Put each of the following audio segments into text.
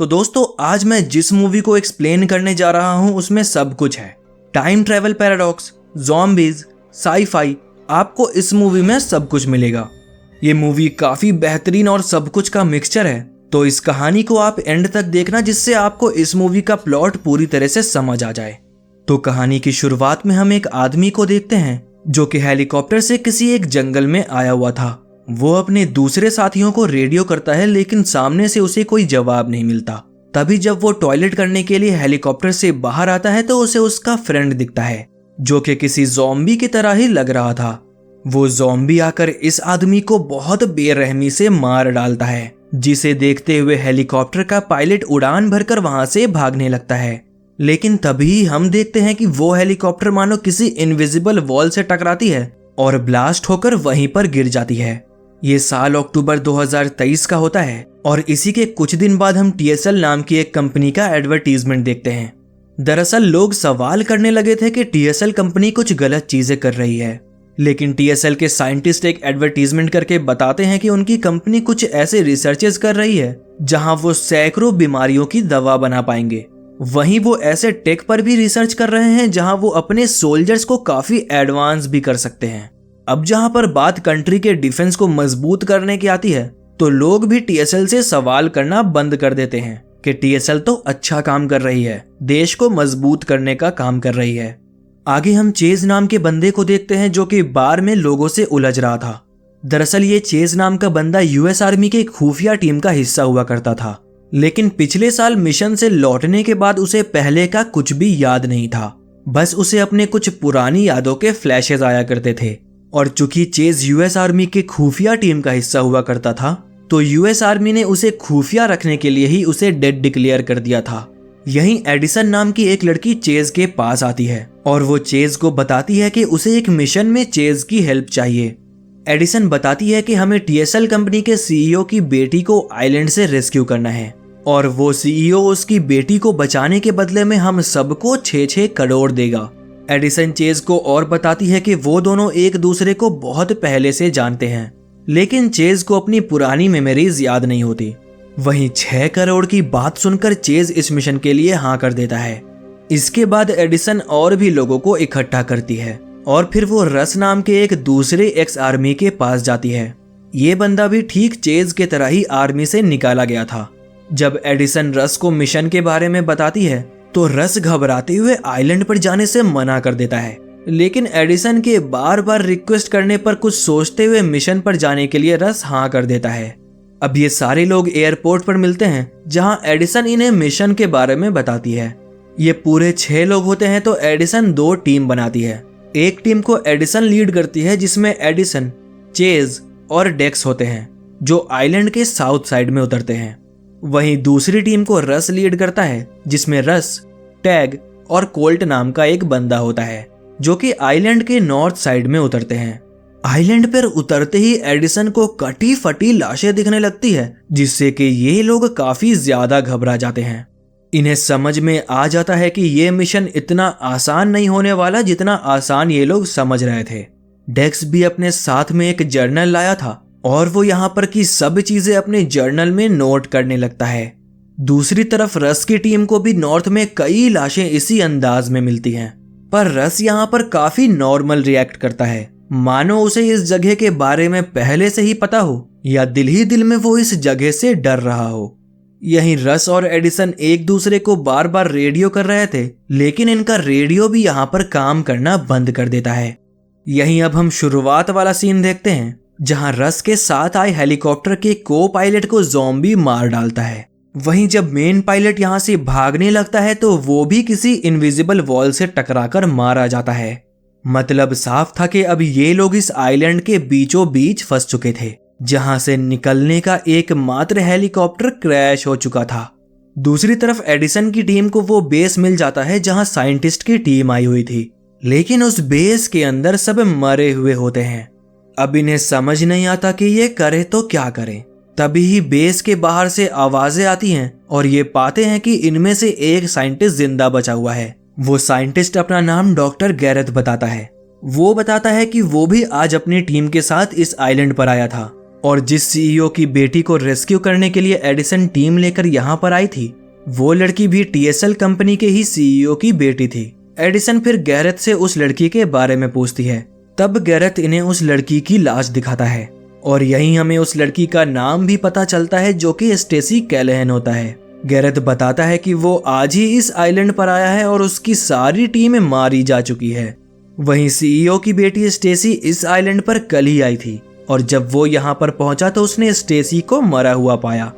तो दोस्तों आज मैं जिस मूवी को एक्सप्लेन करने जा रहा हूं उसमें सब कुछ है। Time travel paradox, zombies, sci-fi, आपको इस मूवी में सब कुछ मिलेगा। ये मूवी काफी बेहतरीन और सब कुछ का मिक्सचर है, तो इस कहानी को आप एंड तक देखना जिससे आपको इस मूवी का प्लॉट पूरी तरह से समझ आ जाए। तो कहानी की शुरुआत में हम एक आदमी को देखते हैं जो कि हेलीकॉप्टर से किसी एक जंगल में आया हुआ था। वो अपने दूसरे साथियों को रेडियो करता है लेकिन सामने से उसे कोई जवाब नहीं मिलता। तभी जब वो टॉयलेट करने के लिए हेलीकॉप्टर से बाहर आता है तो उसे उसका फ्रेंड दिखता है जो कि किसी ज़ॉम्बी की तरह ही लग रहा था। वो ज़ॉम्बी आकर इस आदमी को बहुत बेरहमी से मार डालता है, जिसे देखते हुए हेलीकॉप्टर का पायलट उड़ान भरकर वहां से भागने लगता है। लेकिन तभी हम देखते हैं कि वो हेलीकॉप्टर मानो किसी इनविजिबल वॉल से टकराती है और ब्लास्ट होकर वहीं पर गिर जाती है। ये साल अक्टूबर 2023 का होता है और इसी के कुछ दिन बाद हम TSL नाम की एक कंपनी का एडवर्टीजमेंट देखते हैं। दरअसल लोग सवाल करने लगे थे कि TSL कंपनी कुछ गलत चीजें कर रही है, लेकिन TSL के साइंटिस्ट एक एडवर्टीजमेंट करके बताते हैं कि उनकी कंपनी कुछ ऐसे रिसर्चेस कर रही है जहां वो सैकड़ों बीमारियों की दवा बना पाएंगे। वहीं वो ऐसे टेक पर भी रिसर्च कर रहे हैं जहां वो अपने सोल्जर्स को काफी एडवांस भी कर सकते हैं। अब जहां पर बात कंट्री के डिफेंस को मजबूत करने की आती है तो लोग भी TSL से सवाल करना बंद कर देते हैं कि TSL तो अच्छा काम कर रही है, देश को मजबूत करने का काम कर रही है। आगे हम चेज नाम के बंदे को देखते हैं जो कि बार में लोगों से उलझ रहा था। दरअसल ये चेज नाम का बंदा US आर्मी के खुफिया टीम का हिस्सा हुआ करता था, लेकिन पिछले साल मिशन से लौटने के बाद उसे पहले का कुछ भी याद नहीं था। बस उसे अपने कुछ पुरानी यादों के फ्लैशेस आया करते थे। और चूंकि चेज US आर्मी के खुफिया टीम का हिस्सा हुआ करता था तो US आर्मी ने उसे खुफिया रखने के लिए ही उसे डेड डिक्लेयर कर दिया था। यहीं एडिसन नाम की एक लड़की चेज के पास आती है और वो चेज को बताती है कि उसे एक मिशन में चेज की हेल्प चाहिए। एडिसन बताती है कि हमें TSL कंपनी के CEO की बेटी को आइलैंड से रेस्क्यू करना है और वो CEO उसकी बेटी को बचाने के बदले में हम सबको 6-6 करोड़ देगा। एडिसन चेज को और बताती है कि वो दोनों एक दूसरे को बहुत पहले से जानते हैं, लेकिन चेज को अपनी पुरानी मेमोरीज याद नहीं होती। वहीं 6 करोड़ की बात सुनकर चेज इस मिशन के लिए हाँ कर देता है। इसके बाद एडिसन और भी लोगों को इकट्ठा करती है और फिर वो रस नाम के एक दूसरे एक्स आर्मी के पास जाती है। ये बंदा भी ठीक चेज के तरह ही आर्मी से निकाला गया था। जब एडिसन रस को मिशन के बारे में बताती है तो रस घबराते हुए आइलैंड पर जाने से मना कर देता है, लेकिन एडिसन के बार बार रिक्वेस्ट करने पर कुछ सोचते हुए मिशन पर जाने के लिए रस हाँ कर देता है। अब ये सारे लोग एयरपोर्ट पर मिलते हैं जहां एडिसन इन्हें मिशन के बारे में बताती है। ये पूरे 6 लोग होते हैं तो एडिसन 2 टीम बनाती है। एक टीम को एडिसन लीड करती है जिसमें एडिसन, चेज और डेक्स होते हैं जो आइलैंड के साउथ साइड में उतरते हैं। वहीं दूसरी टीम को रस लीड करता है जिसमें रस, टैग और कोल्ट नाम का एक बंदा होता है जो कि आइलैंड के नॉर्थ साइड में उतरते हैं। आइलैंड पर उतरते ही एडिसन को कटी फटी लाशें दिखने लगती है जिससे कि ये लोग काफी ज्यादा घबरा जाते हैं। इन्हें समझ में आ जाता है कि ये मिशन इतना आसान नहीं होने वाला जितना आसान ये लोग समझ रहे थे। डेक्स भी अपने साथ में एक जर्नल लाया था और वो यहाँ पर की सब चीजें अपने जर्नल में नोट करने लगता है। दूसरी तरफ रस की टीम को भी नॉर्थ में कई लाशें इसी अंदाज में मिलती हैं, पर रस यहाँ पर काफी नॉर्मल रिएक्ट करता है, मानो उसे इस जगह के बारे में पहले से ही पता हो या दिल ही दिल में वो इस जगह से डर रहा हो। यहीं रस और एडिसन एक दूसरे को बार बार रेडियो कर रहे थे, लेकिन इनका रेडियो भी यहाँ पर काम करना बंद कर देता है। यहीं अब हम शुरुआत वाला सीन देखते हैं जहां रस के साथ आए हेलीकॉप्टर के को पायलट को ज़ॉम्बी मार डालता है। वहीं जब मेन पायलट यहां से भागने लगता है तो वो भी किसी इनविजिबल वॉल से टकराकर मारा जाता है। मतलब साफ था कि अब ये लोग इस आइलैंड के बीचों बीच फंस चुके थे जहां से निकलने का एकमात्र हेलीकॉप्टर क्रैश हो चुका था। दूसरी तरफ एडिसन की टीम को वो बेस मिल जाता है जहां साइंटिस्ट की टीम आई हुई थी, लेकिन उस बेस के अंदर सब मरे हुए होते हैं। अब इन्हें समझ नहीं आता कि ये करे तो क्या करें। तभी ही बेस के बाहर से आवाजें आती हैं और ये पाते हैं कि इनमें से एक साइंटिस्ट जिंदा बचा हुआ है। वो साइंटिस्ट अपना नाम डॉक्टर गैरेथ बताता है। वो बताता है कि वो भी आज अपनी टीम के साथ इस आइलैंड पर आया था और जिस सीईओ की बेटी को रेस्क्यू करने के लिए एडिसन टीम लेकर यहाँ पर आई थी, वो लड़की भी टीएसएल कंपनी के ही सीईओ की बेटी थी। एडिसन फिर गैरेथ से उस लड़की के बारे में पूछती है। तब गैरेथ इन्हें उस लड़की की लाश दिखाता है और यहीं हमें उस लड़की का नाम भी पता चलता है, जो कि स्टेसी कैलेहन होता है। गैरेथ बताता है कि वो आज ही इस आइलैंड पर आया है और उसकी सारी टीम मारी जा चुकी है। वहीं सीईओ की बेटी स्टेसी इस आइलैंड पर कल ही आई थी और जब वो यहाँ पर पहुंचा तो उसने स्टेसी को मरा हुआ पाया।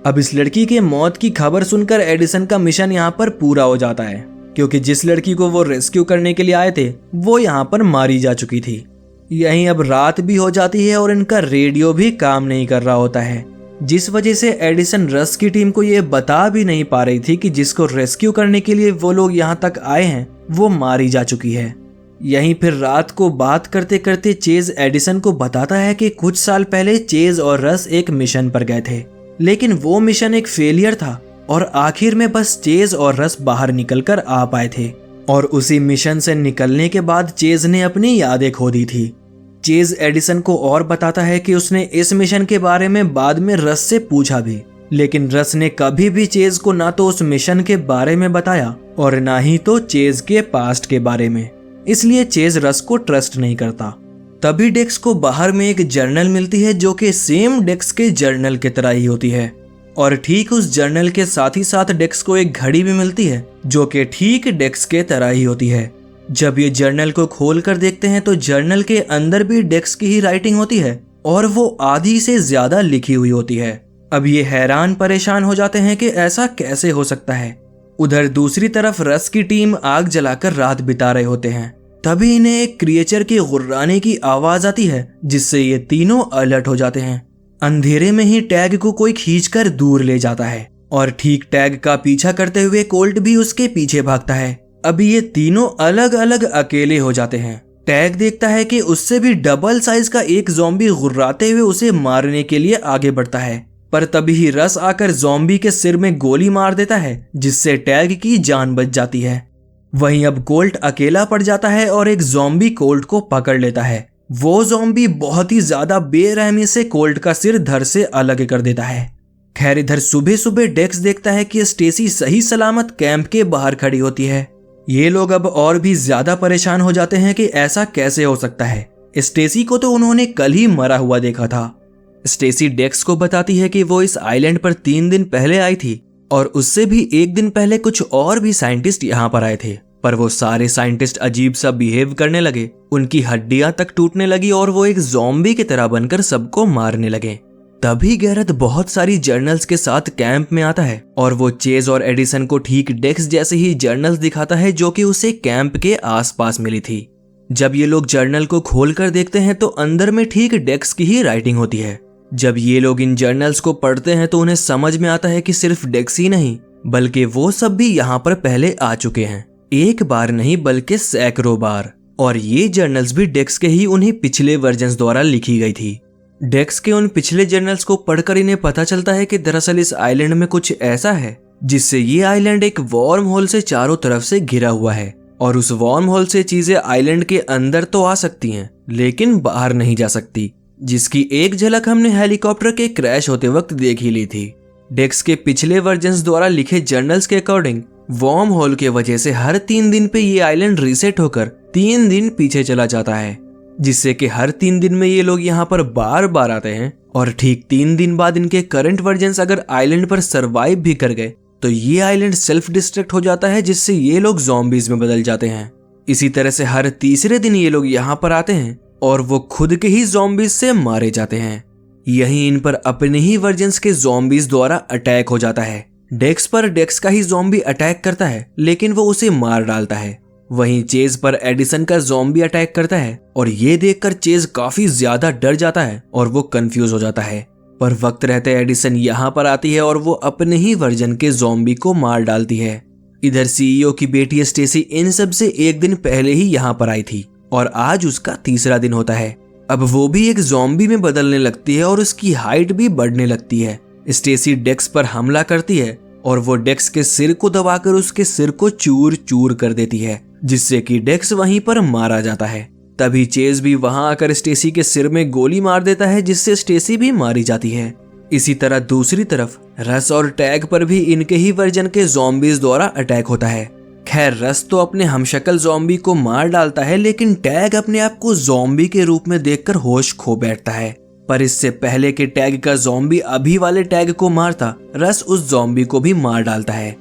अब इस लड़की के मौत की खबर सुनकर एडिसन का मिशन यहाँ पर पूरा हो जाता है, क्योंकि जिस लड़की को वो रेस्क्यू करने के लिए आए थे वो यहाँ पर मारी जा चुकी थी। यहीं अब रात भी हो जाती है और इनका रेडियो भी काम नहीं कर रहा होता है, जिस वजह से एडिसन रस की टीम को ये बता भी नहीं पा रही थी कि जिसको रेस्क्यू करने के लिए वो लोग यहाँ तक आए हैं वो मारी जा चुकी है। यहीं फिर रात को बात करते करते चेज एडिसन को बताता है कि कुछ साल पहले चेज और रस एक मिशन पर गए थे, लेकिन वो मिशन एक फेलियर था और आखिर में बस चेज और रस बाहर निकलकर आ पाए थे। और उसी मिशन से निकलने के बाद चेज ने अपनी यादें खो दी थी। चेज एडिसन को और बताता है कि उसने इस मिशन के बारे में बाद में रस से पूछा भी, लेकिन रस ने कभी भी चेज को ना तो उस मिशन के बारे में बताया और ना ही तो चेज के पास्ट के बारे में, इसलिए चेज रस को ट्रस्ट नहीं करता। तभी डेक्स को बाहर में एक जर्नल मिलती है जो कि सेम डेक्स के जर्नल की तरह ही होती है, और ठीक उस जर्नल के साथ ही साथ डेक्स को एक घड़ी भी मिलती है जो कि ठीक डेक्स के तरह ही होती है। जब ये जर्नल को खोल कर देखते हैं तो जर्नल के अंदर भी डेक्स की ही राइटिंग होती है और वो आधी से ज्यादा लिखी हुई होती है। अब ये हैरान परेशान हो जाते हैं कि ऐसा कैसे हो सकता है। उधर दूसरी तरफ रस की टीम आग जलाकर रात बिता रहे होते हैं। तभी इन्हें एक क्रिएचर के गुर्राने की आवाज आती है, जिससे ये तीनों अलर्ट हो जाते हैं। अंधेरे में ही टैग को कोई खींचकर दूर ले जाता है और ठीक टैग का पीछा करते हुए कोल्ट भी उसके पीछे भागता है। अब ये तीनों अलग अलग अकेले हो जाते हैं। टैग देखता है कि उससे भी डबल साइज का एक ज़ॉम्बी गुर्राते हुए उसे मारने के लिए आगे बढ़ता है, पर तभी ही रस आकर ज़ॉम्बी के सिर में गोली मार देता है, जिससे टैग की जान बच जाती है। वहीं अब कोल्ट अकेला पड़ जाता है और एक ज़ॉम्बी कोल्ट को पकड़ लेता है। वो ज़ॉम्बी बहुत ही ज्यादा बेरहमी से कोल्ट का सिर धड़ से अलग कर देता है। खैर इधर सुबह सुबह डेक्स देखता है कि स्टेसी सही सलामत कैंप के बाहर खड़ी होती है। ये लोग अब और भी ज्यादा परेशान हो जाते हैं कि ऐसा कैसे हो सकता है। स्टेसी को तो उन्होंने कल ही मरा हुआ देखा था। स्टेसी डेक्स को बताती है कि वो इस आइलैंड पर 3 दिन पहले आई थी और उससे भी 1 दिन पहले कुछ और भी साइंटिस्ट यहाँ पर आए थे, पर वो सारे साइंटिस्ट अजीब सा बिहेव करने लगे, उनकी हड्डियां तक टूटने लगी और वो एक ज़ॉम्बी की तरह बनकर सबको मारने लगे। तभी गैरेथ बहुत सारी जर्नल्स के साथ कैंप में आता है और वो चेज और एडिसन को ठीक डेक्स जैसे ही जर्नल्स दिखाता है जो कि उसे कैंप के आसपास मिली थी। जब ये लोग जर्नल को खोलकर देखते हैं तो अंदर में ठीक डेक्स की ही राइटिंग होती है। जब ये लोग इन जर्नल्स को पढ़ते हैं तो उन्हें समझ में आता है कि सिर्फ डेक्स ही नहीं बल्कि वो सब भी यहाँ पर पहले आ चुके हैं, एक बार नहीं बल्कि सैकड़ों बार। और ये जर्नल्स भी डेक्स के ही उन्हीं पिछले वर्जन्स द्वारा लिखी गई थी। डेक्स के उन पिछले जर्नल्स को पढ़कर इन्हें पता चलता है कि दरअसल इस आइलैंड में कुछ ऐसा है जिससे ये आइलैंड एक वार्म होल से चारों तरफ से घिरा हुआ है और उस वार्म होल से चीजें आइलैंड के अंदर तो आ सकती हैं लेकिन बाहर नहीं जा सकती, जिसकी एक झलक हमने हेलीकॉप्टर के क्रैश होते वक्त देख ही ली थी। डेक्स के पिछले वर्जन्स द्वारा लिखे जर्नल्स के अकॉर्डिंग वार्म होल के वजह से हर 3 दिन पे ये आइलैंड रीसेट होकर 3 दिन पीछे चला जाता है, जिससे कि हर 3 दिन में ये लोग यहाँ पर बार बार आते हैं और ठीक 3 दिन बाद इनके करंट वर्जन्स अगर आइलैंड पर सरवाइव भी कर गए तो ये आइलैंड सेल्फ डिस्ट्रक्ट हो जाता है, जिससे ये लोग ज़ॉम्बीज में बदल जाते हैं। इसी तरह से हर तीसरे दिन ये लोग यहाँ पर आते हैं और वो खुद के ही ज़ॉम्बीज से मारे जाते हैं। यहीं इन पर अपने ही वर्जन्स के ज़ॉम्बीज द्वारा अटैक हो जाता है। डेक्स पर डेक्स का ही ज़ॉम्बी अटैक करता है लेकिन वो उसे मार डालता है। वहीं चेज पर एडिसन का ज़ॉम्बी अटैक करता है और ये देखकर चेज काफी ज्यादा डर जाता है और वो कंफ्यूज हो जाता है। पर वक्त रहते एडिसन यहाँ पर आती है और वो अपने ही वर्जन के ज़ॉम्बी को मार डालती है। इधर सीईओ की बेटी स्टेसी इन सब से 1 दिन पहले ही यहाँ पर आई थी और आज उसका तीसरा दिन होता है। अब वो भी एक ज़ॉम्बी में बदलने लगती है और उसकी हाइट भी बढ़ने लगती है। स्टेसी डेक्स पर हमला करती है और वो डेक्स के सिर को दबाकर उसके सिर को चूर चूर कर देती है, जिससे कि डेक्स वहीं पर मारा जाता है। तभी चेज भी वहां आकर स्टेसी के सिर में गोली मार देता है, जिससे स्टेसी भी मारी जाती है। इसी तरह दूसरी तरफ रस और टैग पर भी इनके ही वर्जन के ज़ॉम्बीज द्वारा अटैक होता है। खैर रस तो अपने हमशक्ल ज़ॉम्बी को मार डालता है, लेकिन टैग अपने आप को ज़ॉम्बी के रूप में देखकर होश खो बैठता है। पर इससे पहले कि टैग का ज़ॉम्बी अभी वाले टैग को मारता, रस उस ज़ॉम्बी को भी मार डालता है।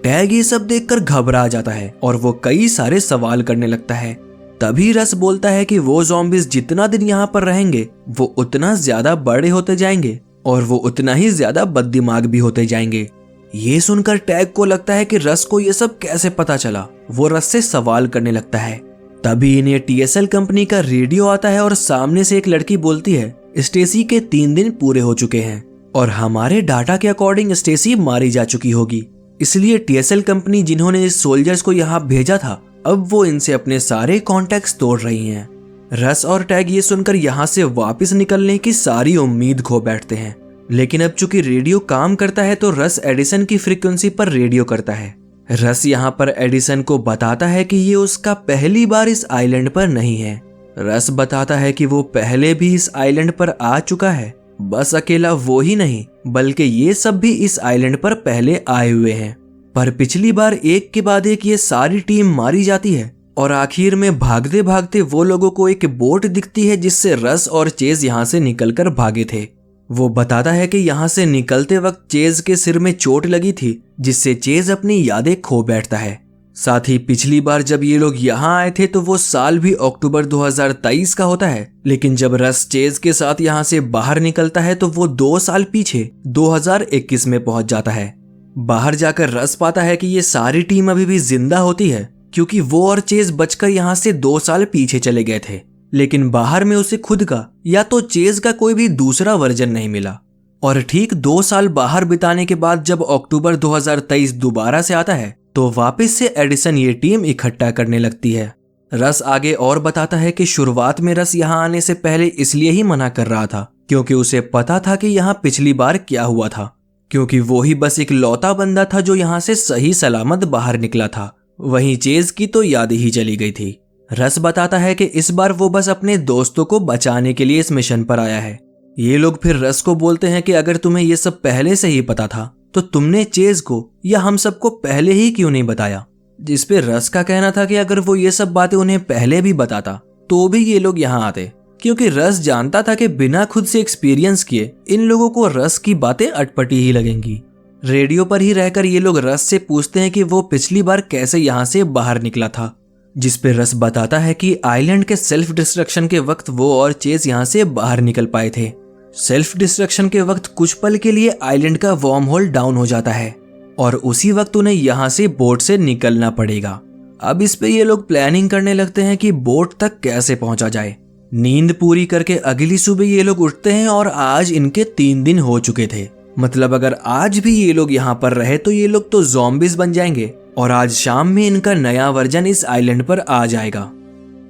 टैग ये सब देखकर घबरा जाता है और वो कई सारे सवाल करने लगता है। तभी रस बोलता है कि वो ज़ॉम्बीज जितना दिन यहाँ पर रहेंगे वो उतना ज्यादा बड़े होते जाएंगे और वो उतना ही ज्यादा बददिमाग भी होते जाएंगे। ये सुनकर टैग को लगता है कि रस को ये सब कैसे पता चला। वो रस से सवाल करने लगता है। तभी इन्हें TSL कंपनी का रेडियो आता है और सामने से एक लड़की बोलती है, स्टेसी के 3 दिन पूरे हो चुके हैं और हमारे डाटा के अकॉर्डिंग स्टेसी मारी जा चुकी होगी। इसलिए TSL कंपनी जिन्होंने इस सोल्जर्स को यहाँ भेजा था, अब वो इनसे अपने सारे कॉन्टैक्ट्स तोड़ रही हैं। रस और टैग ये सुनकर यहाँ से वापस निकलने की सारी उम्मीद खो बैठते हैं। लेकिन अब चूंकि रेडियो काम करता है तो रस एडिसन की फ्रीक्वेंसी पर रेडियो करता है। रस यहाँ पर एडिसन को बताता है कि ये उसका पहली बार इस आइलैंड पर नहीं है। रस बताता है कि वो पहले भी इस आइलैंड पर आ चुका है, बस अकेला वो ही नहीं बल्कि ये सब भी इस आइलैंड पर पहले आए हुए हैं। पर पिछली बार एक के बाद एक ये सारी टीम मारी जाती है और आखिर में भागते भागते वो लोगों को एक बोट दिखती है जिससे रस और चेज यहाँ से निकलकर भागे थे। वो बताता है कि यहाँ से निकलते वक्त चेज के सिर में चोट लगी थी, जिससे चेज अपनी यादें खो बैठता है। साथ ही पिछली बार जब ये लोग यहाँ आए थे तो वो साल भी अक्टूबर 2023 का होता है, लेकिन जब रस चेज के साथ यहाँ से बाहर निकलता है तो वो 2 साल पीछे 2021 में पहुंच जाता है। बाहर जाकर रस पाता है कि ये सारी टीम अभी भी जिंदा होती है, क्योंकि वो और चेज बचकर यहाँ से 2 साल पीछे चले गए थे। लेकिन बाहर में उसे खुद का या तो चेज का कोई भी दूसरा वर्जन नहीं मिला। और ठीक 2 साल बाहर बिताने के बाद जब अक्टूबर 2023 दोबारा से आता है तो वापस से एडिसन ये टीम इकट्ठा करने लगती है। रस आगे और बताता है कि शुरुआत में रस यहाँ आने से पहले इसलिए ही मना कर रहा था क्योंकि उसे पता था कि यहाँ पिछली बार क्या हुआ था, क्योंकि वो ही बस एक लौता बंदा था जो यहाँ से सही सलामत बाहर निकला था। वहीं चेज की तो याद ही चली गई थी। रस बताता है कि इस बार वो बस अपने दोस्तों को बचाने के लिए इस मिशन पर आया है। ये लोग फिर रस को बोलते हैं कि अगर तुम्हें ये सब पहले से ही पता था तो तुमने चेज को या हम सबको पहले ही क्यों नहीं बताया। जिस पे रस का कहना था कि अगर वो ये सब बातें उन्हें पहले भी बताता तो भी ये लोग यहाँ आते, क्योंकि रस जानता था कि बिना खुद से एक्सपीरियंस किए इन लोगों को रस की बातें अटपटी ही लगेंगी। रेडियो पर ही रहकर ये लोग रस से पूछते हैं कि वो पिछली बार कैसे यहाँ से बाहर निकला था, जिस पे रस बताता है कि आइलैंड के सेल्फ डिस्ट्रक्शन के वक्त वो और चेज यहाँ से बाहर निकल पाए थे। सेल्फ डिस्ट्रक्शन के वक्त कुछ पल के लिए आइलैंड का वार्म होल डाउन हो जाता है और उसी वक्त उन्हें यहाँ से बोट से निकलना पड़ेगा। अब इस पे ये लोग प्लानिंग करने लगते हैं कि बोट तक कैसे पहुंचा जाए। नींद पूरी करके अगली सुबह ये लोग उठते हैं और आज इनके 3 दिन हो चुके थे। मतलब अगर आज भी ये लोग यहाँ पर रहे तो ये लोग तो ज़ॉम्बीज बन जाएंगे और आज शाम में इनका नया वर्जन इस आइलैंड पर आ जाएगा।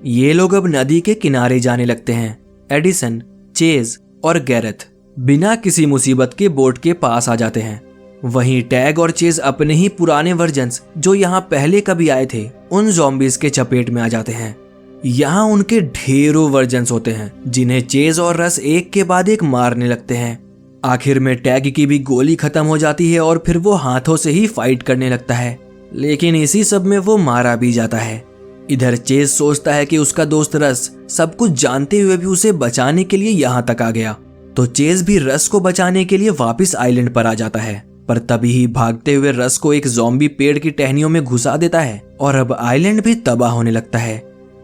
ये लोग अब नदी के किनारे जाने लगते हैं। एडिसन, चेज और गैरेथ बिना किसी मुसीबत के बोट के पास आ जाते हैं। वहीं टैग और चेज अपने ही पुराने वर्जन्स जो यहाँ पहले कभी आए थे उन ज़ॉम्बीज के चपेट में आ जाते हैं। यहाँ उनके ढेरों वर्जन्स होते हैं जिन्हें चेज और रस एक के बाद एक मारने लगते हैं। आखिर में टैग की भी गोली खत्म हो जाती है और फिर वो हाथों से ही फाइट करने लगता है, लेकिन इसी सब में वो मारा भी जाता है। इधर चेज सोचता है कि उसका दोस्त रस सब कुछ जानते हुए भी उसे बचाने के लिए यहाँ तक आ गया, तो चेज भी रस को बचाने के लिए वापस आइलैंड पर आ जाता है। पर तभी ही भागते हुए रस को एक ज़ॉम्बी पेड़ की टहनियों में घुसा देता है और अब आइलैंड भी तबाह होने लगता है।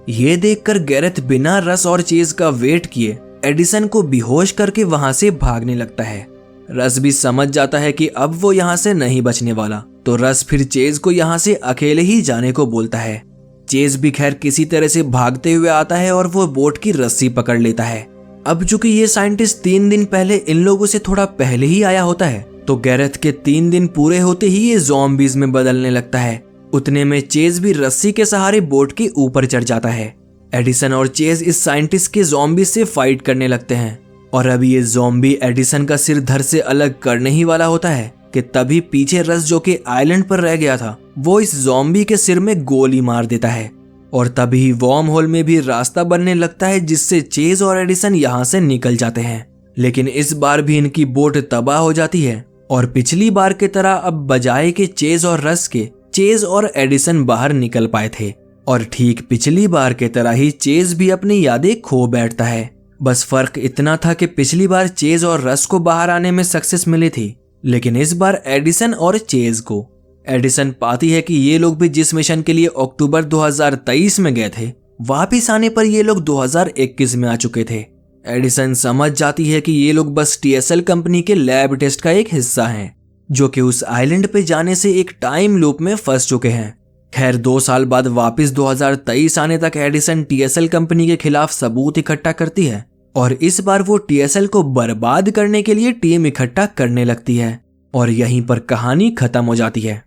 ये देखकर गैरेथ बिना रस और चेज का वेट किए एडिसन को बेहोश करके वहां से भागने लगता है। रस भी समझ जाता है कि अब वो यहाँ से नहीं बचने वाला, तो रस फिर चेज को यहाँ से अकेले ही जाने को बोलता है। चेज भी खैर किसी तरह से भागते हुए आता है और वो बोट की रस्सी पकड़ लेता है। अब चूंकि ये साइंटिस्ट 3 दिन पहले इन लोगों से थोड़ा पहले ही आया होता है, तो गैरेथ के 3 दिन पूरे होते ही ये ज़ॉम्बीज में बदलने लगता है। उतने में चेज भी रस्सी के सहारे बोट के ऊपर चढ़ जाता है। एडिसन और चेज इस साइंटिस्ट के ज़ॉम्बी से फाइट करने लगते हैं और अब ये ज़ॉम्बी एडिसन का सिर धड़ से अलग करने ही वाला होता है कि तभी पीछे रस जो कि आइलैंड पर रह गया था वो इस ज़ॉम्बी के सिर में गोली मार देता है। और तभी वॉर्म होल में भी रास्ता बनने लगता है जिससे चेज और एडिसन यहाँ से निकल जाते हैं। लेकिन इस बार भी इनकी बोट तबाह हो जाती है और पिछली बार की तरह अब बजाय के चेज और रस के चेज और एडिसन बाहर निकल पाए थे। और ठीक पिछली बार की तरह ही चेज भी अपनी यादें खो बैठता है। बस फर्क इतना था कि पिछली बार चेज और रस को बाहर आने में सक्सेस मिली थी, लेकिन इस बार एडिसन और चेज को। एडिसन पाती है कि ये लोग भी जिस मिशन के लिए अक्टूबर 2023 में गए थे, वापिस आने पर ये लोग 2021 में आ चुके थे। एडिसन समझ जाती है कि ये लोग बस TSL कंपनी के लैब टेस्ट का एक हिस्सा हैं, जो कि उस आइलैंड पे जाने से एक टाइम लूप में फंस चुके हैं। खैर 2 साल बाद वापस 2023 आने तक एडिसन TSL कंपनी के खिलाफ सबूत इकट्ठा करती है और इस बार वो TSL को बर्बाद करने के लिए टीम इकट्ठा करने लगती है और यहीं पर कहानी खत्म हो जाती है।